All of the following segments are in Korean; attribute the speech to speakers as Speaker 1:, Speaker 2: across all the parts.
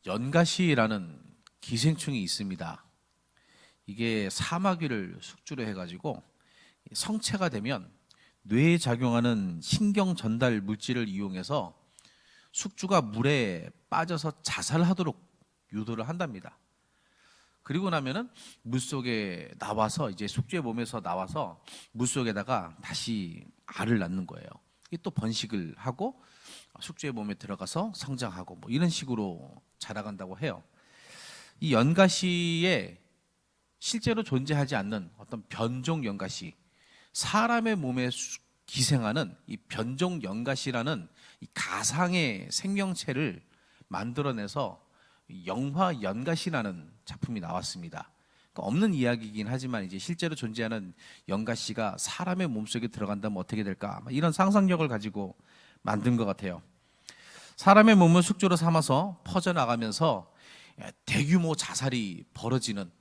Speaker 1: 연가시라는 기생충이 있습니다. 이게 사마귀를 숙주로 해가지고 성체가 되면 뇌에 작용하는 신경 전달 물질을 이용해서 숙주가 물에 빠져서 자살하도록 유도를 한답니다. 그리고 나면은 물속에 나와서 이제 숙주의 몸에서 나와서 물속에다가 다시 알을 낳는 거예요. 이게 또 번식을 하고 숙주의 몸에 들어가서 성장하고 뭐 이런 식으로 자라간다고 해요. 이 연가시에 실제로 존재하지 않는 어떤 변종 연가시, 사람의 몸에 기생하는 이 변종 연가시라는 이 가상의 생명체를 만들어내서 영화 연가시라는 작품이 나왔습니다. 그러니까 없는 이야기이긴 하지만 이제 실제로 존재하는 연가시가 사람의 몸속에 들어간다면 어떻게 될까? 이런 상상력을 가지고 만든 것 같아요. 사람의 몸을 숙주로 삼아서 퍼져나가면서 대규모 자살이 벌어지는,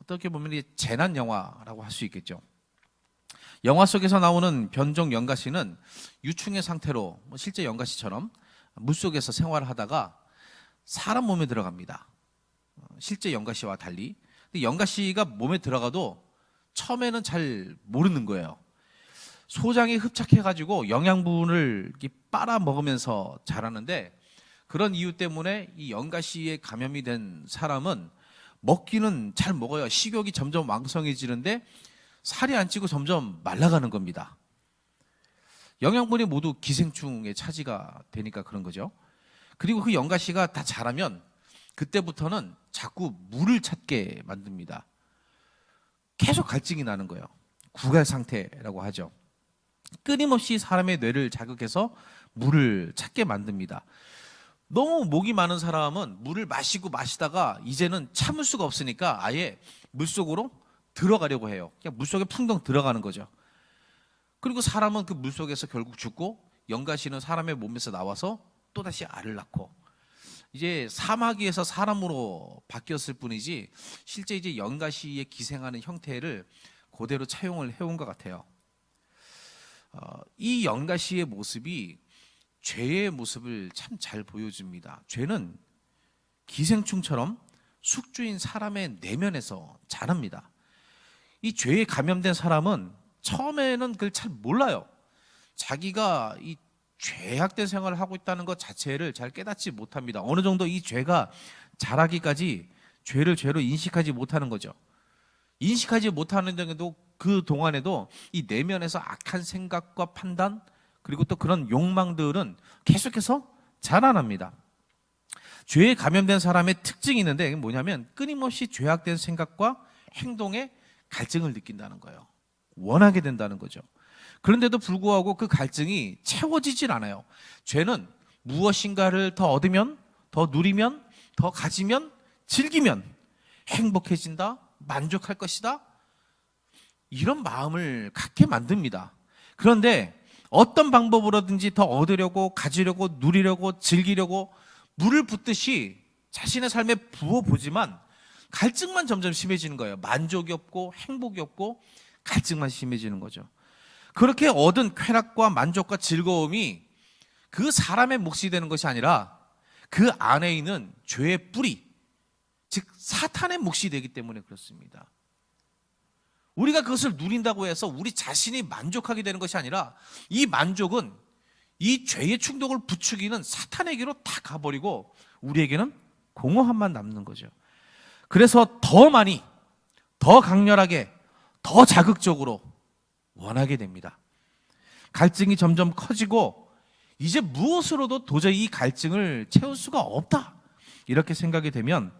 Speaker 1: 어떻게 보면 재난 영화라고 할 수 있겠죠. 영화 속에서 나오는 변종 연가시는 유충의 상태로 실제 연가시처럼 물속에서 생활을 하다가 사람 몸에 들어갑니다. 실제 연가시와 달리. 근데 연가시가 몸에 들어가도 처음에는 잘 모르는 거예요. 소장이 흡착해가지고 영양분을 이렇게 빨아먹으면서 자라는데, 그런 이유 때문에 이 연가시에 감염이 된 사람은 먹기는 잘 먹어요. 식욕이 점점 왕성해지는데 살이 안 찌고 점점 말라가는 겁니다. 영양분이 모두 기생충의 차지가 되니까 그런 거죠. 그리고 그 연가시가 다 자라면 그때부터는 자꾸 물을 찾게 만듭니다. 계속 갈증이 나는 거예요. 구갈 상태라고 하죠. 끊임없이 사람의 뇌를 자극해서 물을 찾게 만듭니다. 너무 목이 많은 사람은 물을 마시고 마시다가 이제는 참을 수가 없으니까 아예 물속으로 들어가려고 해요. 그냥 물속에 풍덩 들어가는 거죠. 그리고 사람은 그 물속에서 결국 죽고, 연가시는 사람의 몸에서 나와서 또다시 알을 낳고, 이제 사마귀에서 사람으로 바뀌었을 뿐이지 실제 이제 연가시에 기생하는 형태를 그대로 차용을 해온 것 같아요. 이 연가시의 모습이 죄의 모습을 참 잘 보여줍니다. 죄는 기생충처럼 숙주인 사람의 내면에서 자랍니다. 이 죄에 감염된 사람은 처음에는 그걸 잘 몰라요. 자기가 이 죄악된 생활을 하고 있다는 것 자체를 잘 깨닫지 못합니다. 어느 정도 이 죄가 자라기까지 죄를 죄로 인식하지 못하는 거죠. 인식하지 못하는데도 그 동안에도 이 내면에서 악한 생각과 판단, 그리고 또 그런 욕망들은 계속해서 자라납니다. 죄에 감염된 사람의 특징이 있는데, 이게 뭐냐면 끊임없이 죄악된 생각과 행동에 갈증을 느낀다는 거예요. 원하게 된다는 거죠. 그런데도 불구하고 그 갈증이 채워지질 않아요. 죄는 무엇인가를 더 얻으면, 더 누리면, 더 가지면, 즐기면 행복해진다, 만족할 것이다, 이런 마음을 갖게 만듭니다. 그런데 어떤 방법으로든지 더 얻으려고, 가지려고, 누리려고, 즐기려고 물을 붓듯이 자신의 삶에 부어보지만 갈증만 점점 심해지는 거예요. 만족이 없고 행복이 없고 갈증만 심해지는 거죠. 그렇게 얻은 쾌락과 만족과 즐거움이 그 사람의 몫이 되는 것이 아니라 그 안에 있는 죄의 뿌리, 즉 사탄의 몫이 되기 때문에 그렇습니다. 우리가 그것을 누린다고 해서 우리 자신이 만족하게 되는 것이 아니라, 이 만족은 이 죄의 충동을 부추기는 사탄에게로 다 가버리고 우리에게는 공허함만 남는 거죠. 그래서 더 많이, 더 강렬하게, 더 자극적으로 원하게 됩니다. 갈증이 점점 커지고 이제 무엇으로도 도저히 이 갈증을 채울 수가 없다, 이렇게 생각이 되면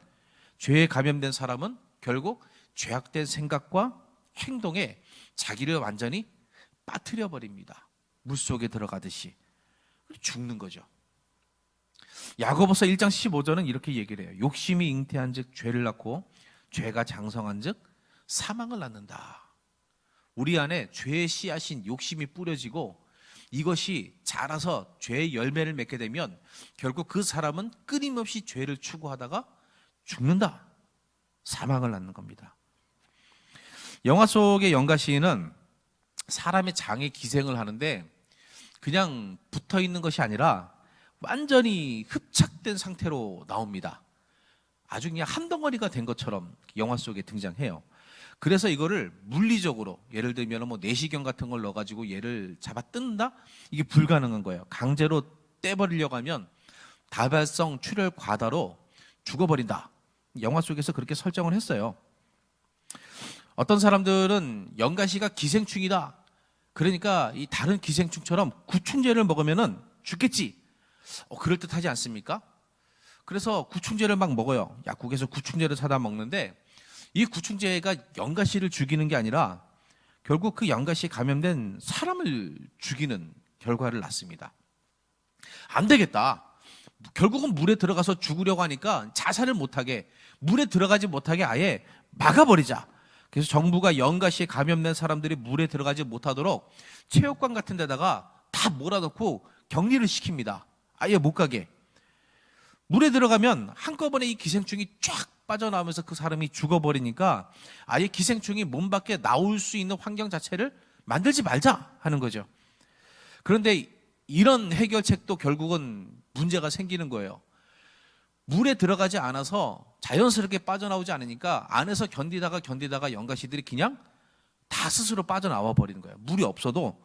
Speaker 1: 죄에 감염된 사람은 결국 죄악된 생각과 행동에 자기를 완전히 빠뜨려 버립니다. 물속에 들어가듯이 죽는 거죠. 야고보서 1장 15절은 이렇게 얘기를 해요. 욕심이 잉태한 즉 죄를 낳고, 죄가 장성한 즉 사망을 낳는다. 우리 안에 죄의 씨앗인 욕심이 뿌려지고 이것이 자라서 죄의 열매를 맺게 되면 결국 그 사람은 끊임없이 죄를 추구하다가 죽는다, 사망을 낳는 겁니다. 영화 속의 연가시인은 사람의 장에 기생을 하는데 그냥 붙어 있는 것이 아니라 완전히 흡착된 상태로 나옵니다. 아주 그냥 한 덩어리가 된 것처럼 영화 속에 등장해요. 그래서 이거를 물리적으로 예를 들면 뭐 내시경 같은 걸 넣어가지고 얘를 잡아 뜯는다? 이게 불가능한 거예요. 강제로 떼버리려고 하면 다발성 출혈 과다로 죽어버린다. 영화 속에서 그렇게 설정을 했어요. 어떤 사람들은 연가시가 기생충이다. 그러니까 이 다른 기생충처럼 구충제를 먹으면은 죽겠지. 그럴듯하지 않습니까? 그래서 구충제를 막 먹어요. 약국에서 구충제를 사다 먹는데 이 구충제가 연가시를 죽이는 게 아니라 결국 그 연가시에 감염된 사람을 죽이는 결과를 낳습니다. 안 되겠다. 결국은 물에 들어가서 죽으려고 하니까 자살을 못하게, 물에 들어가지 못하게 아예 막아버리자. 그래서 정부가 연가시에 감염된 사람들이 물에 들어가지 못하도록 체육관 같은 데다가 다 몰아넣고 격리를 시킵니다. 아예 못 가게. 물에 들어가면 한꺼번에 이 기생충이 쫙 빠져나오면서 그 사람이 죽어버리니까 아예 기생충이 몸 밖에 나올 수 있는 환경 자체를 만들지 말자 하는 거죠. 그런데 이런 해결책도 결국은 문제가 생기는 거예요. 물에 들어가지 않아서 자연스럽게 빠져나오지 않으니까 안에서 견디다가 연가시들이 그냥 다 스스로 빠져나와 버리는 거예요. 물이 없어도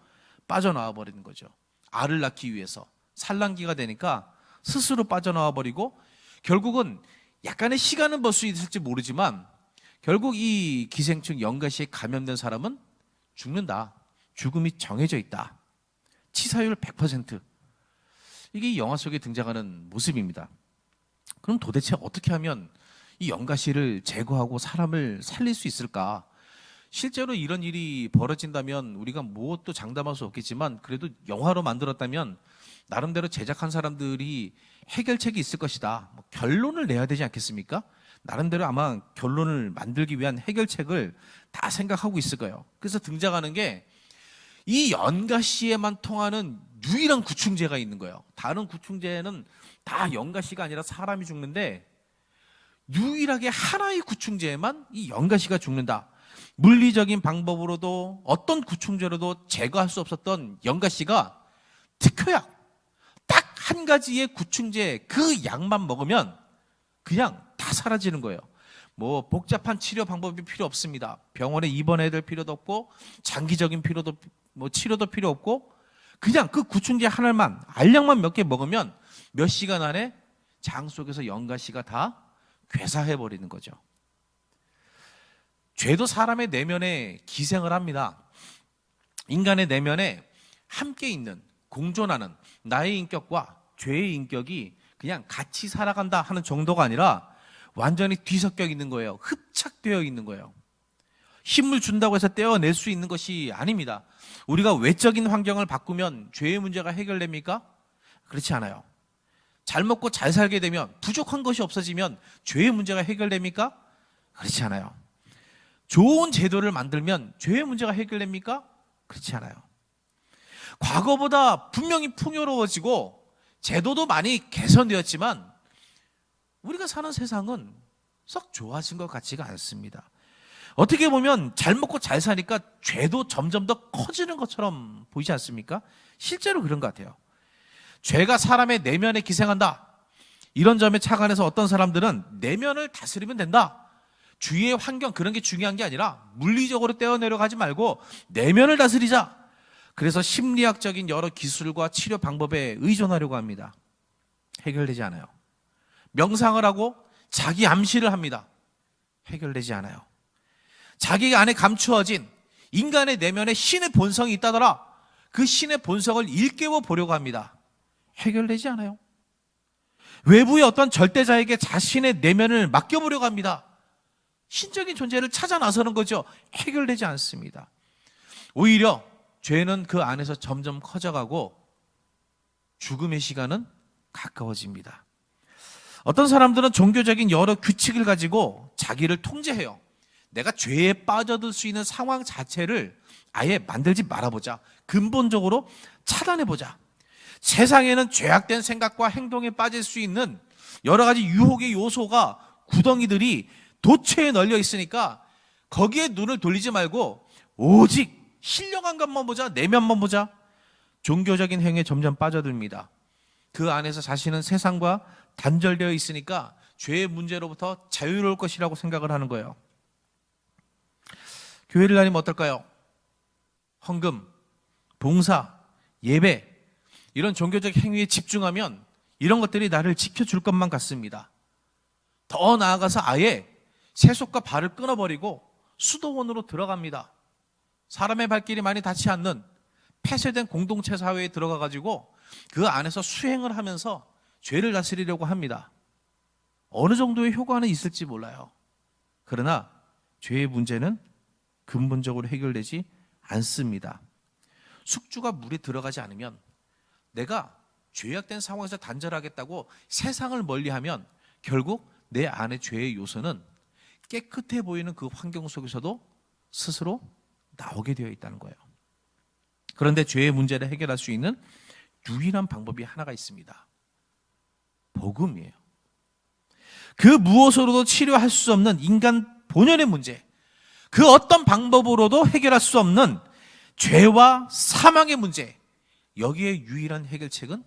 Speaker 1: 빠져나와 버리는 거죠. 알을 낳기 위해서 산란기가 되니까 스스로 빠져나와 버리고 결국은 약간의 시간은 벌 수 있을지 모르지만 결국 이 기생충 연가시에 감염된 사람은 죽는다. 죽음이 정해져 있다. 치사율 100%. 이게 이 영화 속에 등장하는 모습입니다. 그럼 도대체 어떻게 하면 이 연가시를 제거하고 사람을 살릴 수 있을까? 실제로 이런 일이 벌어진다면 우리가 무엇도 장담할 수 없겠지만 그래도 영화로 만들었다면 나름대로 제작한 사람들이 해결책이 있을 것이다. 결론을 내야 되지 않겠습니까? 나름대로 아마 결론을 만들기 위한 해결책을 다 생각하고 있을 거예요. 그래서 등장하는 게 이 연가시에만 통하는 유일한 구충제가 있는 거예요. 다른 구충제는 다 연가시가 아니라 사람이 죽는데 유일하게 하나의 구충제에만 이 연가시가 죽는다. 물리적인 방법으로도 어떤 구충제로도 제거할 수 없었던 연가시가 특효약, 딱 한 가지의 구충제 그 약만 먹으면 그냥 다 사라지는 거예요. 뭐 복잡한 치료 방법이 필요 없습니다. 병원에 입원해야 될 필요도 없고 장기적인 치료도 필요 없고 그냥 그 구충제 하나만 알약만 몇 개 먹으면 몇 시간 안에 장 속에서 연가시가 다 괴사해 버리는 거죠. 죄도 사람의 내면에 기생을 합니다. 인간의 내면에 함께 있는 공존하는 나의 인격과 죄의 인격이 그냥 같이 살아간다 하는 정도가 아니라 완전히 뒤섞여 있는 거예요. 흡착되어 있는 거예요. 힘을 준다고 해서 떼어낼 수 있는 것이 아닙니다. 우리가 외적인 환경을 바꾸면 죄의 문제가 해결됩니까? 그렇지 않아요. 잘 먹고 잘 살게 되면 부족한 것이 없어지면 죄의 문제가 해결됩니까? 그렇지 않아요. 좋은 제도를 만들면 죄의 문제가 해결됩니까? 그렇지 않아요. 과거보다 분명히 풍요로워지고 제도도 많이 개선되었지만 우리가 사는 세상은 썩 좋아진 것 같지가 않습니다. 어떻게 보면 잘 먹고 잘 사니까 죄도 점점 더 커지는 것처럼 보이지 않습니까? 실제로 그런 것 같아요. 죄가 사람의 내면에 기생한다. 이런 점에 착안해서 어떤 사람들은 내면을 다스리면 된다. 주위의 환경 그런 게 중요한 게 아니라 물리적으로 떼어내려가지 말고 내면을 다스리자. 그래서 심리학적인 여러 기술과 치료 방법에 의존하려고 합니다. 해결되지 않아요. 명상을 하고 자기 암시를 합니다. 해결되지 않아요. 자기 안에 감추어진 인간의 내면에 신의 본성이 있다더라. 그 신의 본성을 일깨워 보려고 합니다. 해결되지 않아요. 외부의 어떤 절대자에게 자신의 내면을 맡겨보려고 합니다. 신적인 존재를 찾아 나서는 거죠. 해결되지 않습니다. 오히려 죄는 그 안에서 점점 커져가고 죽음의 시간은 가까워집니다. 어떤 사람들은 종교적인 여러 규칙을 가지고 자기를 통제해요. 내가 죄에 빠져들 수 있는 상황 자체를 아예 만들지 말아보자. 근본적으로 차단해보자. 세상에는 죄악된 생각과 행동에 빠질 수 있는 여러 가지 유혹의 요소가 구덩이들이 도처에 널려 있으니까 거기에 눈을 돌리지 말고 오직 신령한 것만 보자, 내면만 보자. 종교적인 행위에 점점 빠져듭니다. 그 안에서 자신은 세상과 단절되어 있으니까 죄의 문제로부터 자유로울 것이라고 생각을 하는 거예요. 교회를 다니면 어떨까요? 헌금, 봉사, 예배 이런 종교적 행위에 집중하면 이런 것들이 나를 지켜줄 것만 같습니다. 더 나아가서 아예 세속과 발을 끊어버리고 수도원으로 들어갑니다. 사람의 발길이 많이 닿지 않는 폐쇄된 공동체 사회에 들어가가지고 그 안에서 수행을 하면서 죄를 다스리려고 합니다. 어느 정도의 효과는 있을지 몰라요. 그러나 죄의 문제는 근본적으로 해결되지 않습니다. 숙주가 물에 들어가지 않으면 내가 죄악된 상황에서 단절하겠다고 세상을 멀리하면 결국 내 안에 죄의 요소는 깨끗해 보이는 그 환경 속에서도 스스로 나오게 되어 있다는 거예요. 그런데 죄의 문제를 해결할 수 있는 유일한 방법이 하나가 있습니다. 복음이에요. 그 무엇으로도 치료할 수 없는 인간 본연의 문제, 그 어떤 방법으로도 해결할 수 없는 죄와 사망의 문제, 여기에 유일한 해결책은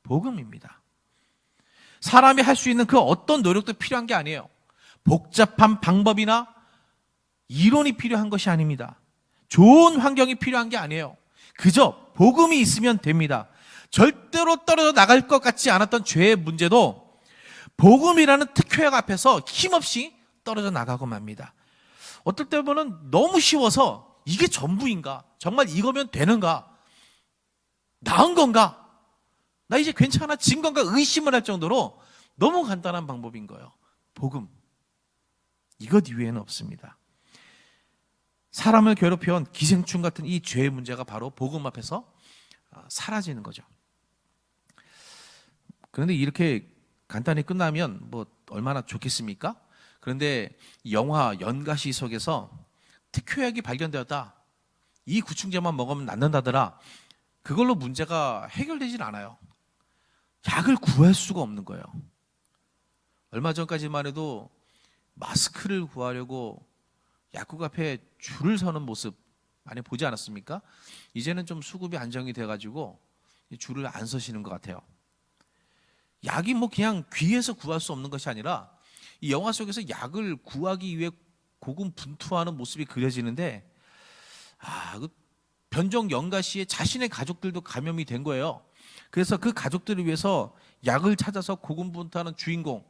Speaker 1: 복음입니다. 사람이 할 수 있는 그 어떤 노력도 필요한 게 아니에요. 복잡한 방법이나 이론이 필요한 것이 아닙니다. 좋은 환경이 필요한 게 아니에요. 그저 복음이 있으면 됩니다. 절대로 떨어져 나갈 것 같지 않았던 죄의 문제도 복음이라는 특효약 앞에서 힘없이 떨어져 나가고 맙니다. 어떨 때 보면 너무 쉬워서 이게 전부인가? 정말 이거면 되는가? 나은 건가? 나 이제 괜찮아진 건가? 의심을 할 정도로 너무 간단한 방법인 거예요. 복음. 이것 이외에는 없습니다. 사람을 괴롭혀온 기생충 같은 이 죄의 문제가 바로 복음 앞에서 사라지는 거죠. 그런데 이렇게 간단히 끝나면 뭐 얼마나 좋겠습니까? 그런데 영화 연가시 속에서 특효약이 발견되었다. 이 구충제만 먹으면 낫는다더라. 그걸로 문제가 해결되질 않아요. 약을 구할 수가 없는 거예요. 얼마 전까지만 해도 마스크를 구하려고 약국 앞에 줄을 서는 모습 많이 보지 않았습니까? 이제는 좀 수급이 안정이 돼가지고 줄을 안 서시는 것 같아요. 약이 뭐 그냥 귀에서 구할 수 없는 것이 아니라 이 영화 속에서 약을 구하기 위해 고군분투하는 모습이 그려지는데 그 변종 영가 씨의 자신의 가족들도 감염이 된 거예요. 그래서 그 가족들을 위해서 약을 찾아서 고군분투하는 주인공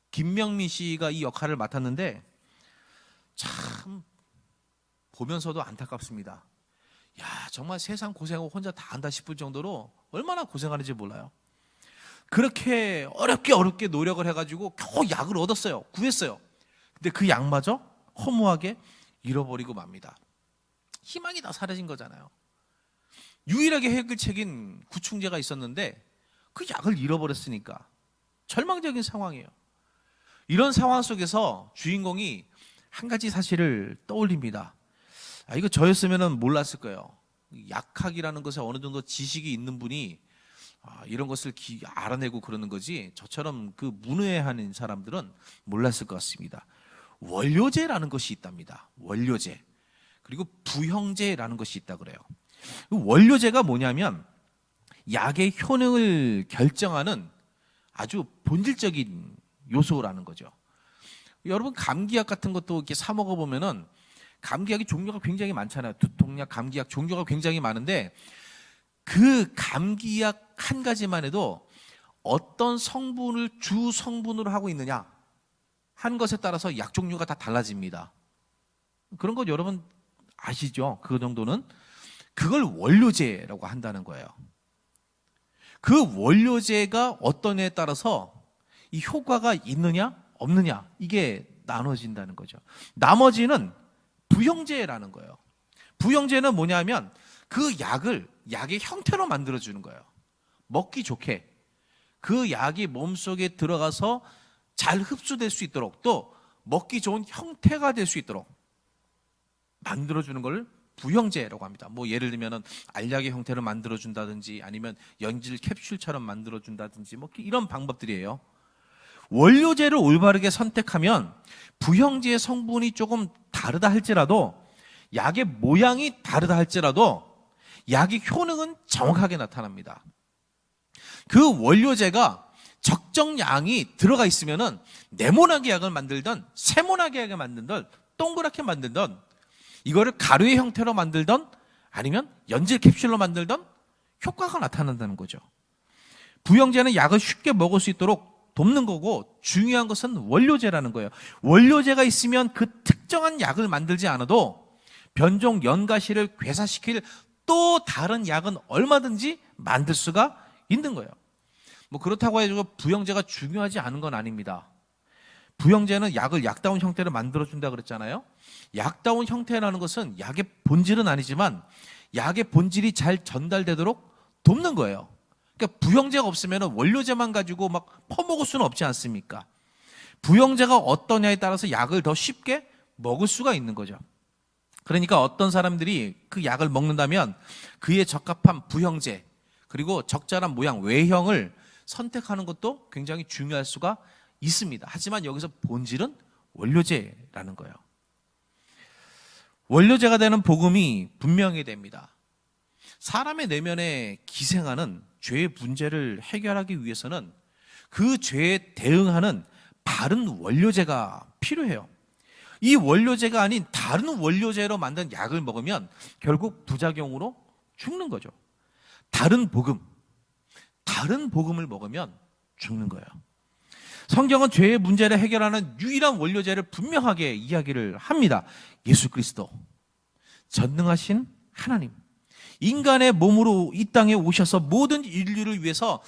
Speaker 1: 김명민 씨가 이 역할을 맡았는데 참 보면서도 안타깝습니다. 야, 정말 세상 고생하고 혼자 다 한다 싶을 정도로 얼마나 고생하는지 몰라요. 그렇게 어렵게 노력을 해가지고 겨우 약을 얻었어요. 구했어요. 근데 그 약마저 허무하게 잃어버리고 맙니다. 희망이 다 사라진 거잖아요. 유일하게 해결책인 구충제가 있었는데 그 약을 잃어버렸으니까 절망적인 상황이에요. 이런 상황 속에서 주인공이 한 가지 사실을 떠올립니다. 이거 저였으면 몰랐을 거예요. 약학이라는 것에 어느 정도 지식이 있는 분이 이런 것을 알아내고 그러는 거지 저처럼 그 문외한인 사람들은 몰랐을 것 같습니다. 원료제라는 것이 있답니다. 원료제. 그리고 부형제라는 것이 있다 그래요. 원료제가 뭐냐면 약의 효능을 결정하는 아주 본질적인 요소라는 거죠. 여러분 감기약 같은 것도 이렇게 사 먹어 보면은 감기약이 종류가 굉장히 많잖아요. 두통약, 감기약 종류가 굉장히 많은데 그 감기약 한 가지만 해도 어떤 성분을 주 성분으로 하고 있느냐 한 것에 따라서 약 종류가 다 달라집니다. 그런 거 여러분 아시죠? 그 정도는 그걸 원료제라고 한다는 거예요. 그 원료제가 어떤 애에 따라서 이 효과가 있느냐 없느냐 이게 나눠진다는 거죠. 나머지는 부형제라는 거예요. 부형제는 뭐냐면 그 약을 약의 형태로 만들어주는 거예요. 먹기 좋게 그 약이 몸속에 들어가서 잘 흡수될 수 있도록 또 먹기 좋은 형태가 될 수 있도록 만들어주는 걸 부형제라고 합니다. 뭐 예를 들면 알약의 형태를 만들어준다든지 아니면 연질 캡슐처럼 만들어준다든지 뭐 이런 방법들이에요. 원료제를 올바르게 선택하면 부형제의 성분이 조금 다르다 할지라도 약의 모양이 다르다 할지라도 약의 효능은 정확하게 나타납니다. 그 원료제가 적정량이 들어가 있으면은 네모나게 약을 만들던 세모나게 약을 만들던 동그랗게 만들던 이거를 가루의 형태로 만들던 아니면 연질 캡슐로 만들던 효과가 나타난다는 거죠. 부영제는 약을 쉽게 먹을 수 있도록 돕는 거고 중요한 것은 원료제라는 거예요. 원료제가 있으면 그 특정한 약을 만들지 않아도 변종 연가시를 괴사시킬 또 다른 약은 얼마든지 만들 수가 있는 거예요. 뭐 그렇다고 해서 부영제가 중요하지 않은 건 아닙니다. 부영제는 약을 약다운 형태로 만들어준다 그랬잖아요. 약다운 형태라는 것은 약의 본질은 아니지만 약의 본질이 잘 전달되도록 돕는 거예요. 그러니까 부영제가 없으면 원료제만 가지고 막 퍼먹을 수는 없지 않습니까? 부영제가 어떠냐에 따라서 약을 더 쉽게 먹을 수가 있는 거죠. 그러니까 어떤 사람들이 그 약을 먹는다면 그에 적합한 부형제 그리고 적절한 모양 외형을 선택하는 것도 굉장히 중요할 수가 있습니다. 하지만 여기서 본질은 원료제라는 거예요. 원료제가 되는 복음이 분명히 됩니다. 사람의 내면에 기생하는 죄의 문제를 해결하기 위해서는 그 죄에 대응하는 바른 원료제가 필요해요. 이 원료제가 아닌 다른 원료제로 만든 약을 먹으면 결국 부작용으로 죽는 거죠. 다른 복음을 먹으면 죽는 거예요. 성경은 죄의 문제를 해결하는 유일한 원료제를 분명하게 이야기를 합니다. 예수 그리스도, 전능하신 하나님, 인간의 몸으로 이 땅에 오셔서 모든 인류를 위해서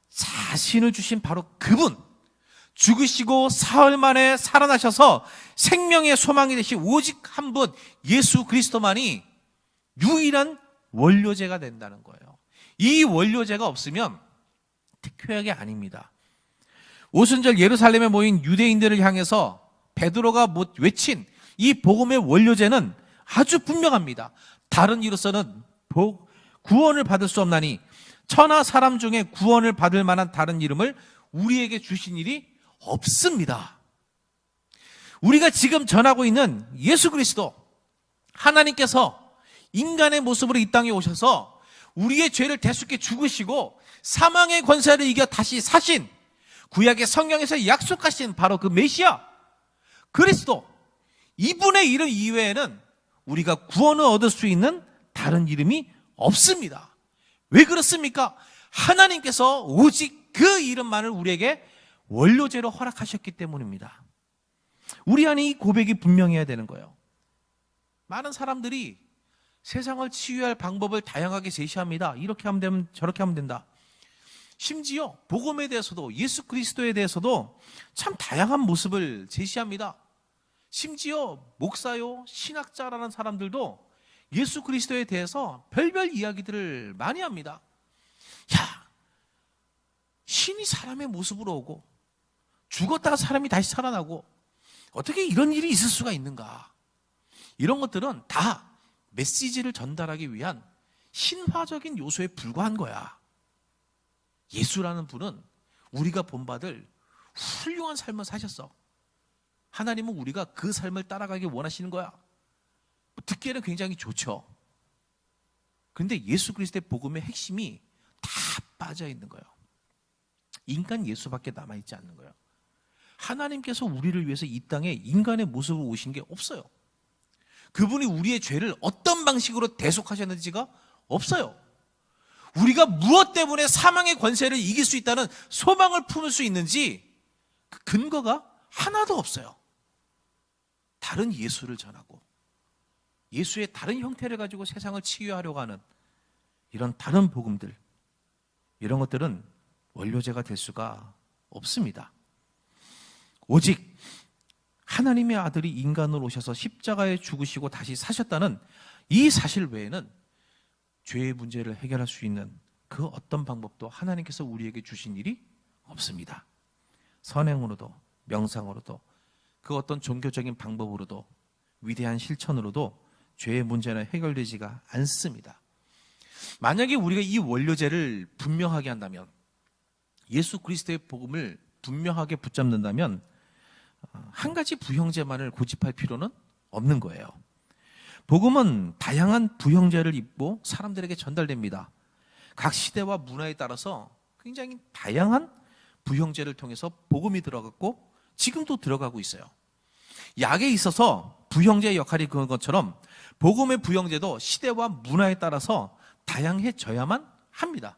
Speaker 1: 자신을 주신 바로 그분, 죽으시고 사흘 만에 살아나셔서 생명의 소망이 되신 오직 한 분 예수 그리스도만이 유일한 원료제가 된다는 거예요. 이 원료제가 없으면 특효약이 아닙니다. 오순절 예루살렘에 모인 유대인들을 향해서 베드로가 외친 이 복음의 원료제는 아주 분명합니다. 다른 이로서는 구원을 받을 수 없나니 천하 사람 중에 구원을 받을 만한 다른 이름을 우리에게 주신 일이 없습니다. 우리가 지금 전하고 있는 예수 그리스도, 하나님께서 인간의 모습으로 이 땅에 오셔서 우리의 죄를 대속해 죽으시고 사망의 권세를 이겨 다시 사신 구약의 성경에서 약속하신 바로 그 메시아 그리스도, 이분의 이름 이외에는 우리가 구원을 얻을 수 있는 다른 이름이 없습니다. 왜 그렇습니까? 하나님께서 오직 그 이름만을 우리에게 원료제로 허락하셨기 때문입니다. 우리 안에 이 고백이 분명해야 되는 거예요. 많은 사람들이 세상을 치유할 방법을 다양하게 제시합니다. 이렇게 하면 되면 저렇게 하면 된다. 심지어 복음에 대해서도 예수 그리스도에 대해서도 참 다양한 모습을 제시합니다. 심지어 목사요, 신학자라는 사람들도 예수 그리스도에 대해서 별별 이야기들을 많이 합니다. 야, 신이 사람의 모습으로 오고 죽었다가 사람이 다시 살아나고 어떻게 이런 일이 있을 수가 있는가? 이런 것들은 다 메시지를 전달하기 위한 신화적인 요소에 불과한 거야. 예수라는 분은 우리가 본받을 훌륭한 삶을 사셨어. 하나님은 우리가 그 삶을 따라가기 원하시는 거야. 듣기에는 굉장히 좋죠. 그런데 예수 그리스도의 복음의 핵심이 다 빠져 있는 거예요. 인간 예수밖에 남아있지 않는 거예요. 하나님께서 우리를 위해서 이 땅에 인간의 모습으로 오신 게 없어요. 그분이 우리의 죄를 어떤 방식으로 대속하셨는지가 없어요. 우리가 무엇 때문에 사망의 권세를 이길 수 있다는 소망을 품을 수 있는지 그 근거가 하나도 없어요. 다른 예수를 전하고 예수의 다른 형태를 가지고 세상을 치유하려고 하는 이런 다른 복음들, 이런 것들은 원료제가 될 수가 없습니다. 오직 하나님의 아들이 인간으로 오셔서 십자가에 죽으시고 다시 사셨다는 이 사실 외에는 죄의 문제를 해결할 수 있는 그 어떤 방법도 하나님께서 우리에게 주신 일이 없습니다. 선행으로도 명상으로도 그 어떤 종교적인 방법으로도 위대한 실천으로도 죄의 문제는 해결되지가 않습니다. 만약에 우리가 이 원료제를 분명하게 한다면, 예수 그리스도의 복음을 분명하게 붙잡는다면 한 가지 부형제만을 고집할 필요는 없는 거예요. 복음은 다양한 부형제를 입고 사람들에게 전달됩니다. 각 시대와 문화에 따라서 굉장히 다양한 부형제를 통해서 복음이 들어갔고 지금도 들어가고 있어요. 약에 있어서 부형제의 역할이 그런 것처럼 복음의 부형제도 시대와 문화에 따라서 다양해져야만 합니다.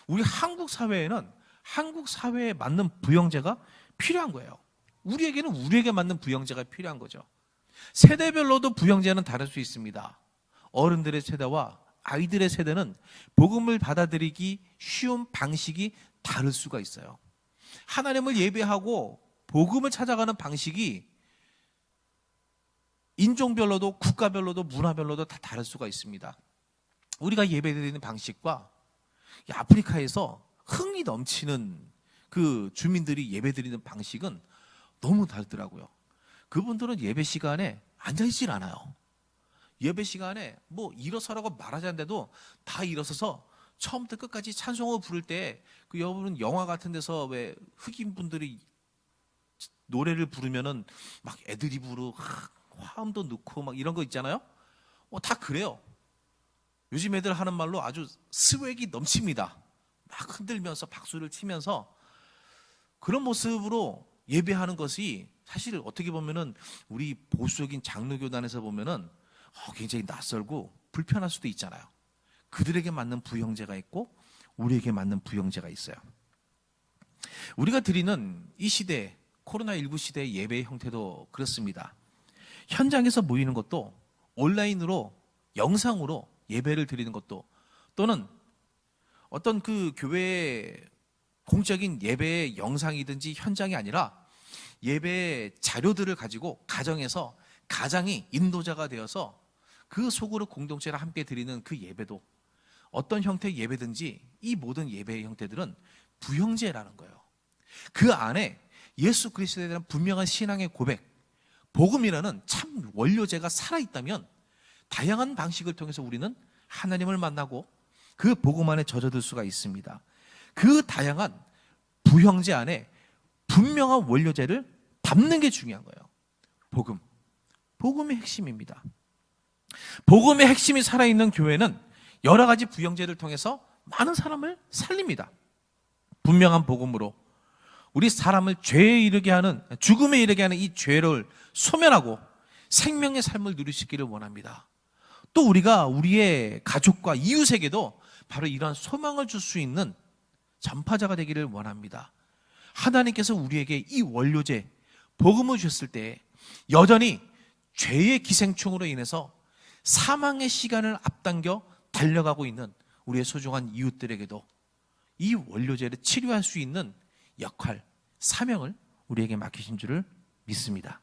Speaker 1: 우리 한국 사회에는 한국 사회에 맞는 부형제가 필요한 거예요. 우리에게는 우리에게 맞는 부형제가 필요한 거죠. 세대별로도 부형제는 다를 수 있습니다. 어른들의 세대와 아이들의 세대는 복음을 받아들이기 쉬운 방식이 다를 수가 있어요. 하나님을 예배하고 복음을 찾아가는 방식이 인종별로도 국가별로도 문화별로도 다 다를 수가 있습니다. 우리가 예배드리는 방식과 아프리카에서 흥이 넘치는 그 주민들이 예배드리는 방식은 너무 다르더라고요. 그분들은 예배 시간에 앉아있질 않아요. 예배 시간에 뭐 일어서라고 말하지 않는데도 다 일어서서 처음부터 끝까지 찬송을 부를 때 그 여러분 영화 같은 데서 왜 흑인 분들이 노래를 부르면은 막 애드리브로 화음도 넣고 막 이런 거 있잖아요. 다 그래요. 요즘 애들 하는 말로 아주 스웩이 넘칩니다. 막 흔들면서 박수를 치면서 그런 모습으로 예배하는 것이 사실 어떻게 보면은 우리 보수적인 장로교단에서 보면은 굉장히 낯설고 불편할 수도 있잖아요. 그들에게 맞는 부형제가 있고 우리에게 맞는 부형제가 있어요. 우리가 드리는 이 시대, 코로나19 시대의 예배의 형태도 그렇습니다. 현장에서 모이는 것도 온라인으로 영상으로 예배를 드리는 것도 또는 어떤 그 교회의 공적인 예배의 영상이든지 현장이 아니라 예배 자료들을 가지고 가정에서 가장이 인도자가 되어서 그 속으로 공동체를 함께 드리는 그 예배도 어떤 형태의 예배든지 이 모든 예배의 형태들은 부형제라는 거예요. 그 안에 예수 그리스도에 대한 분명한 신앙의 고백, 복음이라는 참 원료제가 살아있다면 다양한 방식을 통해서 우리는 하나님을 만나고 그 복음 안에 젖어들 수가 있습니다. 그 다양한 부형제 안에 분명한 원료제를 담는 게 중요한 거예요. 복음의 핵심입니다. 복음의 핵심이 살아있는 교회는 여러 가지 부형제를 통해서 많은 사람을 살립니다. 분명한 복음으로 우리 사람을 죄에 이르게 하는, 죽음에 이르게 하는 이 죄를 소멸하고 생명의 삶을 누리시기를 원합니다. 또 우리가 우리의 가족과 이웃에게도 바로 이러한 소망을 줄 수 있는 전파자가 되기를 원합니다. 하나님께서 우리에게 이 원료제, 복음을 주셨을 때 여전히 죄의 기생충으로 인해서 사망의 시간을 앞당겨 달려가고 있는 우리의 소중한 이웃들에게도 이 원료제를 치료할 수 있는 역할, 사명을 우리에게 맡기신 줄을 믿습니다.